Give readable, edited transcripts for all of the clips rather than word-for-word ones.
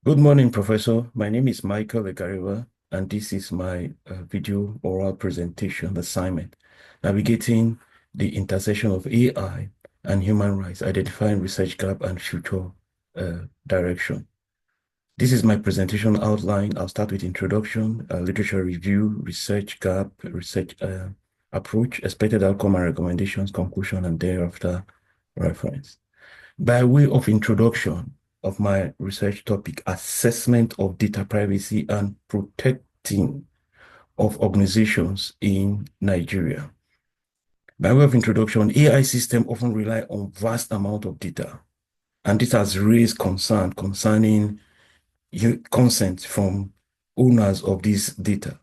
Good morning, Professor. My name is Michael Egariwa, and this is my video oral presentation assignment, navigating the intersection of AI and human rights, identifying research gap and future direction. This is my presentation outline. I'll start with introduction, literature review, research gap, research approach, expected outcome and recommendations, conclusion, and thereafter reference. By way of introduction of my research topic, assessment of data privacy and protecting of organizations in Nigeria. By way of introduction, AI systems often rely on vast amount of data, and this has raised concern concerning consent from owners of this data.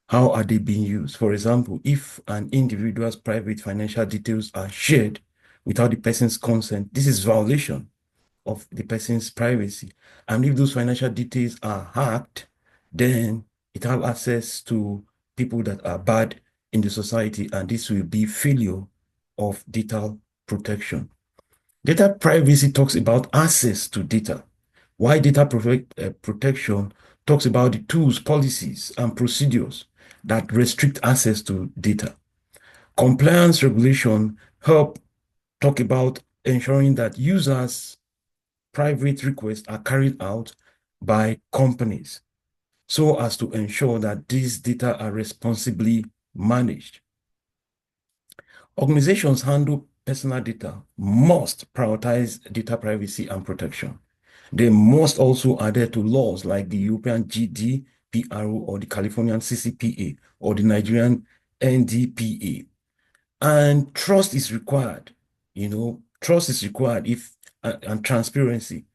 How are they being used? For example, if an individual's private financial details are shared without the person's consent, this is violation of the person's privacy. And if those financial details are hacked, then it have access to people that are bad in the society, and this will be failure of data protection. Data privacy talks about access to data, while data protection talks about the tools, policies, and procedures that restrict access to data. Compliance regulation help talk about ensuring that users' private requests are carried out by companies so as to ensure that these data are responsibly managed. Organizations handle personal data must prioritize data privacy and protection. They must also adhere to laws like the European GDPR or the Californian CCPA or the Nigerian NDPA. And trust is required, trust is required and transparency.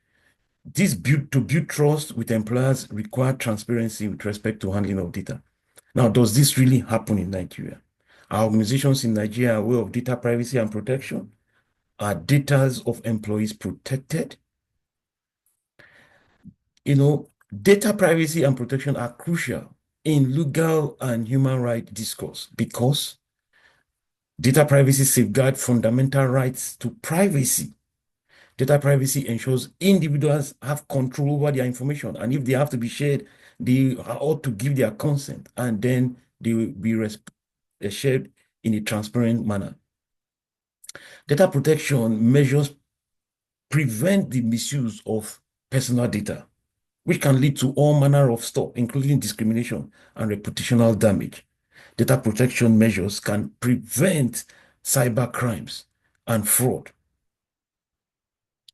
To build trust with employers require transparency with respect to handling of data. Now, does this really happen in Nigeria? Are organizations in Nigeria aware of data privacy and protection? Are data of employees protected? Data privacy and protection are crucial in legal and human rights discourse because data privacy safeguards fundamental rights to privacy. Data privacy ensures individuals have control over their information, and if they have to be shared, they ought to give their consent, and then they will be shared in a transparent manner. Data protection measures prevent the misuse of personal data, which can lead to all manner of stuff, including discrimination and reputational damage. Data protection measures can prevent cyber crimes and fraud.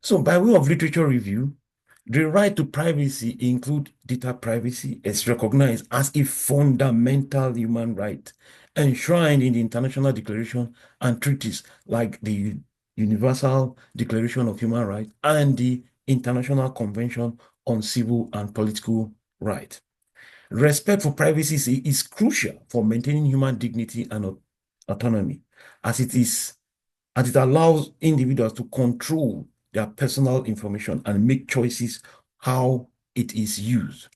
So by way of literature review, the right to privacy include data privacy is recognized as a fundamental human right enshrined in the International Declaration and treaties like the Universal Declaration of Human Rights and the International Convention on Civil and Political Rights. Respect for privacy is crucial for maintaining human dignity and autonomy, as it allows individuals to control their personal information and make choices how it is used.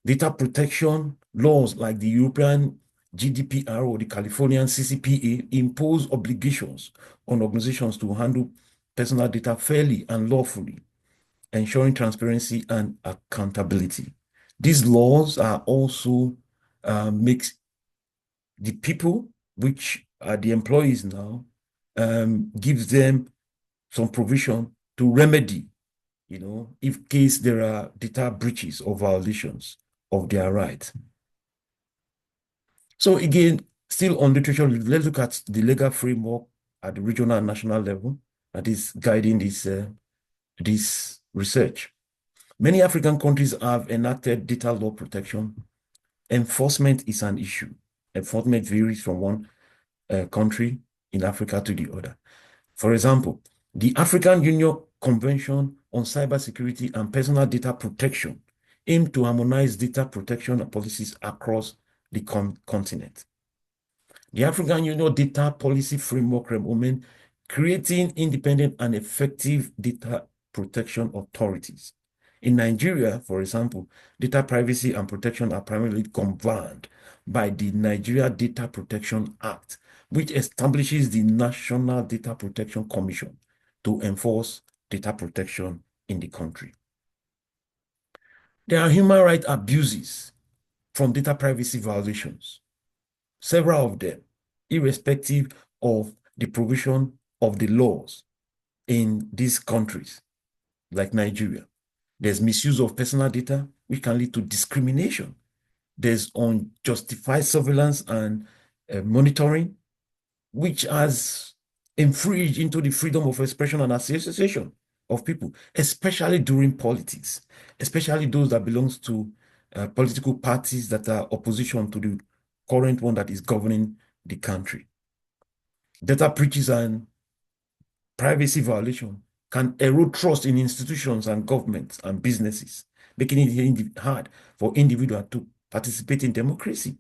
Data protection laws like the European GDPR or the Californian CCPA impose obligations on organizations to handle personal data fairly and lawfully, ensuring transparency and accountability. These laws are also makes the people, which are the employees now, gives them some provision to remedy, if case there are data breaches or violations of their rights. So again, still on literature, let's look at the legal framework at the regional and national level that is guiding this research. Many African countries have enacted data law protection. Enforcement is an issue. Enforcement varies from one country in Africa to the other. For example, the African Union Convention on Cybersecurity and Personal Data Protection aim to harmonize data protection policies across the continent. The African Union Data Policy Framework recommends creating independent and effective data protection authorities. In Nigeria, for example, data privacy and protection are primarily governed by the Nigeria Data Protection Act, which establishes the National Data Protection Commission to enforce data protection in the country. There are human rights abuses from data privacy violations, several of them, irrespective of the provision of the laws in these countries, like Nigeria. There's misuse of personal data, which can lead to discrimination. There's unjustified surveillance and monitoring, which has infringed into the freedom of expression and association of people, especially during politics, especially those that belongs to political parties that are opposition to the current one that is governing the country. Data breaches and privacy violation can erode trust in institutions and governments and businesses, making it hard for individuals to participate in democracy.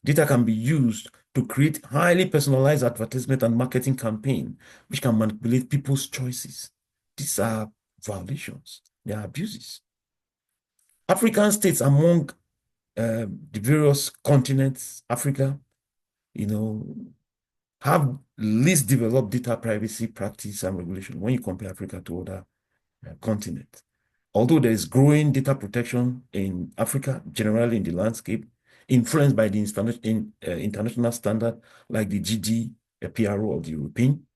Data can be used to create highly personalized advertisement and marketing campaign, which can manipulate people's choices. These are violations, they are abuses. African states among the various continents, Africa, have least developed data privacy practice and regulation when you compare Africa to other continents. Although there is growing data protection in Africa, generally in the landscape, influenced by the international standard like the GDPR of the European.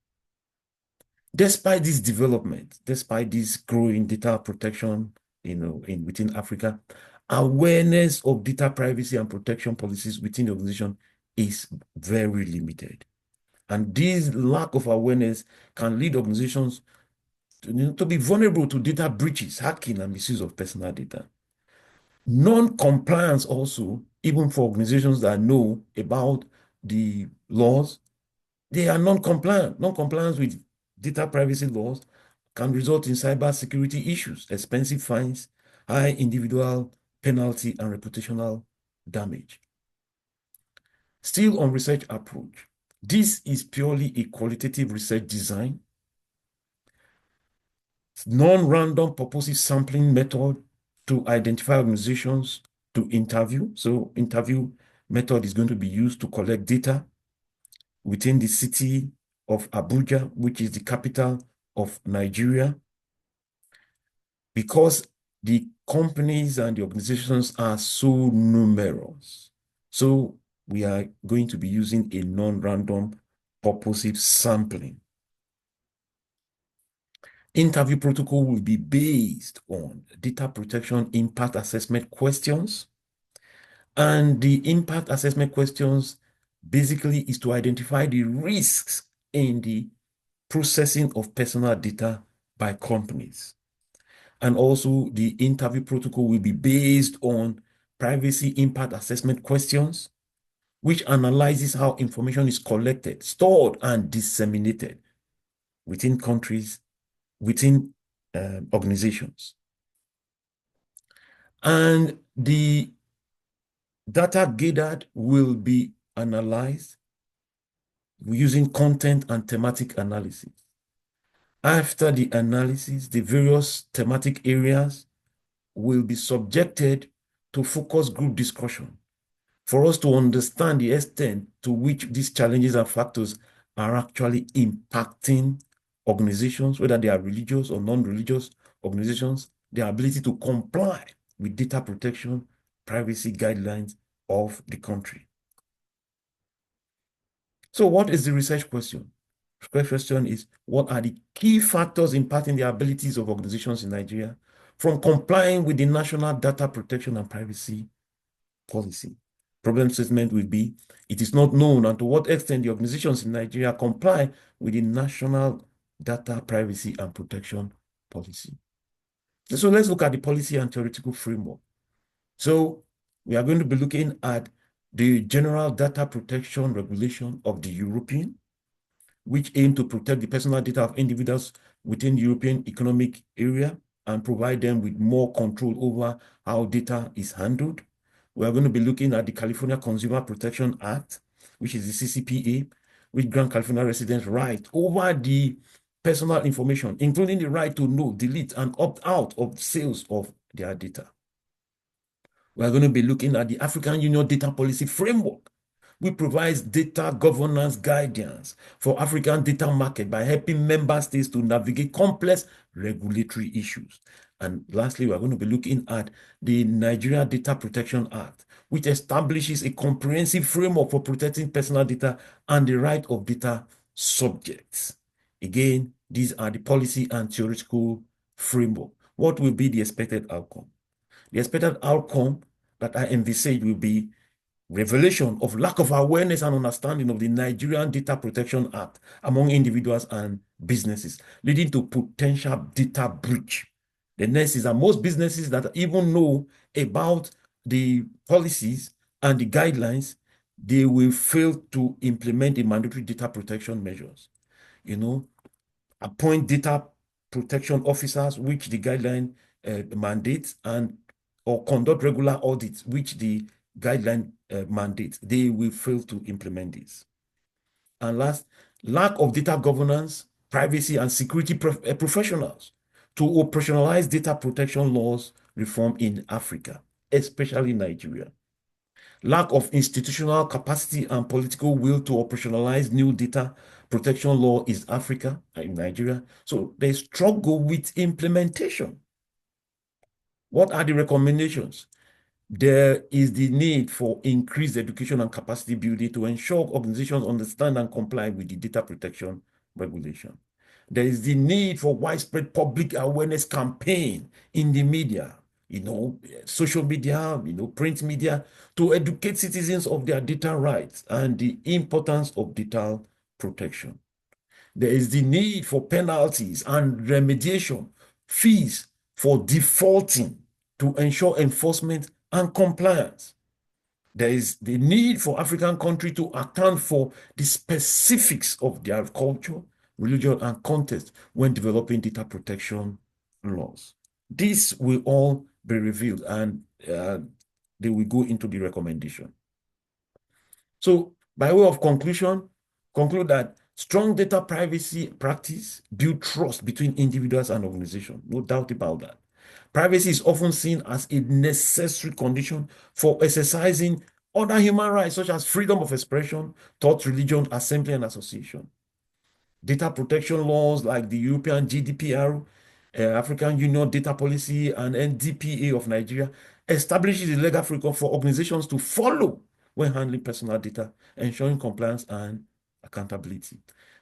Despite this development, despite this growing data protection, within Africa, awareness of data privacy and protection policies within the organization is very limited. And this lack of awareness can lead organizations to be vulnerable to data breaches, hacking, and misuse of personal data. Non-compliance also, even for organizations that know about the laws, they are non-compliant. Non-compliance with data privacy laws can result in cybersecurity issues, expensive fines, high individual penalty, and reputational damage. Still on research approach, this is purely a qualitative research design, non-random purposive sampling method to identify organizations to interview. So interview method is going to be used to collect data within the city of Abuja, which is the capital of Nigeria. Because the companies and the organizations are so numerous, so we are going to be using a non-random purposive sampling. Interview protocol will be based on data protection impact assessment questions. And the impact assessment questions basically is to identify the risks in the processing of personal data by companies. And also the interview protocol will be based on privacy impact assessment questions, which analyzes how information is collected, stored, and disseminated within countries, within organizations. And the data gathered will be analyzed using content and thematic analysis. After the analysis, the various thematic areas will be subjected to focus group discussion for us to understand the extent to which these challenges and factors are actually impacting organizations, whether they are religious or non-religious organizations, their ability to comply with data protection, privacy guidelines of the country. So what is the research question? The question is, what are the key factors impacting the abilities of organizations in Nigeria from complying with the national data protection and privacy policy? Problem statement will be, it is not known and to what extent the organizations in Nigeria comply with the national data privacy and protection policy. So let's look at the policy and theoretical framework. So we are going to be looking at the General Data Protection Regulation of the European, which aim to protect the personal data of individuals within the European Economic Area and provide them with more control over how data is handled. We are going to be looking at the California Consumer Protection Act, which is the CCPA, which grants California residents right over the personal information, including the right to know, delete, and opt out of sales of their data. We are going to be looking at the African Union Data Policy Framework, which provides data governance guidance for African data market by helping member states to navigate complex regulatory issues. And lastly, we're going to be looking at the Nigeria Data Protection Act, which establishes a comprehensive framework for protecting personal data and the right of data subjects. Again, these are the policy and theoretical framework. What will be the expected outcome? The expected outcome that I envisage will be revelation of lack of awareness and understanding of the Nigerian Data Protection Act among individuals and businesses, leading to potential data breach. The next is that most businesses that even know about the policies and the guidelines, they will fail to implement the mandatory data protection measures. Appoint data protection officers, which the guideline mandates, and or conduct regular audits, which the guideline mandates. They will fail to implement this. And last, lack of data governance, privacy, and security professionals to operationalize data protection laws reform in Africa, especially Nigeria. Lack of institutional capacity and political will to operationalize new data protection law in Africa and in Nigeria. So they struggle with implementation. What are the recommendations? There is the need for increased education and capacity building to ensure organizations understand and comply with the data protection regulation. There is the need for widespread public awareness campaign in the media, social media, print media, to educate citizens of their data rights and the importance of data protection. There is the need for penalties and remediation fees for defaulting to ensure enforcement and compliance. There is the need for African countries to account for the specifics of their culture, religion, and context when developing data protection laws. This will all be revealed, and they will go into the recommendation. So, by way of conclude that strong data privacy practice build trust between individuals and organizations. No doubt about that. Privacy is often seen as a necessary condition for exercising other human rights, such as freedom of expression, thought, religion, assembly, and association. Data protection laws like the European GDPR, African Union Data Policy, and NDPA of Nigeria establishes a legal framework for organizations to follow when handling personal data, ensuring compliance and accountability.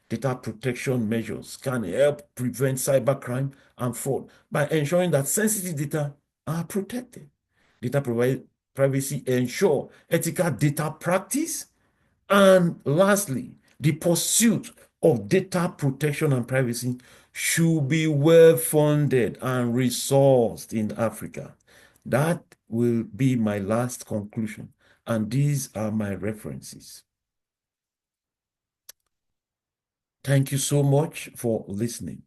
Data protection measures can help prevent cybercrime and fraud by ensuring that sensitive data are protected. Data privacy ensure ethical data practice. And lastly, the pursuit of data protection and privacy should be well funded and resourced in Africa. That will be my last conclusion. And these are my references. Thank you so much for listening.